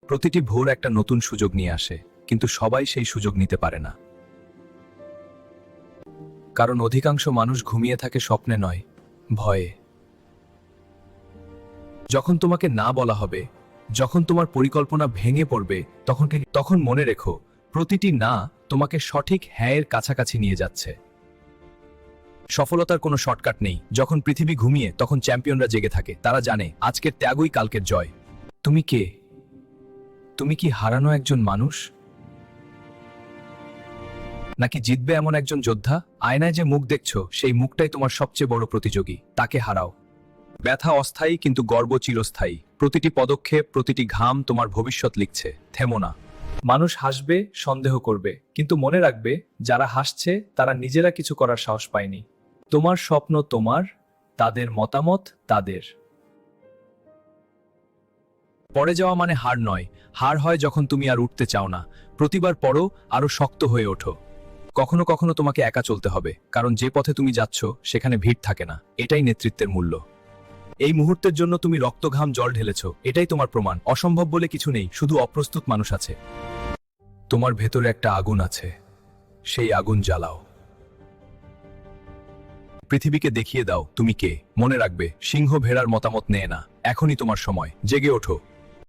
প্রতিটি ভোর একটা নতুন সুযোগ নিয়ে আসে, কিন্তু সবাই সেই সুযোগ নিতে পারে না। কারণ অধিকাংশ মানুষ ঘুমিয়ে থাকে স্বপ্নে নয়, ভয়ে। যখন তোমাকে না বলা হবে, যখন তোমার পরিকল্পনা ভেঙে পড়বে, তখন মনে রেখো, প্রতিটি না তোমাকে সঠিক হ্যাঁ এর কাছাকাছি নিয়ে যাচ্ছে। সফলতার কোনো শর্টকাট নেই। যখন পৃথিবী ঘুমিয়ে, তখন চ্যাম্পিয়নরা জেগে থাকে। তারা জানে আজকের ত্যাগই কালকের জয়। তুমি কে? তুমি কি হারানো একজন মানুষ, নাকি জিতবে এমন একজন যোদ্ধা? আয়নায় যে মুখ দেখছো, সেই মুখটাই তোমার সবচেয়ে বড় প্রতিযোগী। তাকে হারাও। ব্যথা অস্থায়ী, কিন্তু গর্ব চিরস্থায়ী। প্রতিটি পদক্ষেপ, প্রতিটি ঘাম তোমার ভবিষ্যৎ লিখছে। থেমো না। মানুষ হাসবে, সন্দেহ করবে, কিন্তু মনে রাখবে, যারা হাসছে তারা নিজেরা কিছু করার সাহস পায়নি। তোমার স্বপ্ন তোমার, তাদের মতামত তাদের। পড়ে যাওয়া মানে হার নয়। হার হয় যখন তুমি আর উঠতে চাও না। প্রতিবার পড়ো, আরো শক্ত হয়ে ওঠো। কখনো কখনো তোমাকে একা চলতে হবে, কারণ যে পথে তুমি যাচ্ছ সেখানে ভিড় থাকে না। এটাই নেতৃত্বের মূল্য। এই মুহূর্তের জন্য তুমি রক্তঘাম জল ঢেলেছো, এটাই তোমার প্রমাণ। অসম্ভব বলে কিছু নেই, শুধু অপ্রস্তুত মানুষ আছে। তোমার ভেতরে একটা আগুন আছে, সেই আগুন জ্বালাও। পৃথিবীকে দেখিয়ে দাও তুমি কে। মনে রাখবে, সিংহ ভেড়ার মতামত নেয় না। এখনই তোমার সময়। জেগে ওঠো।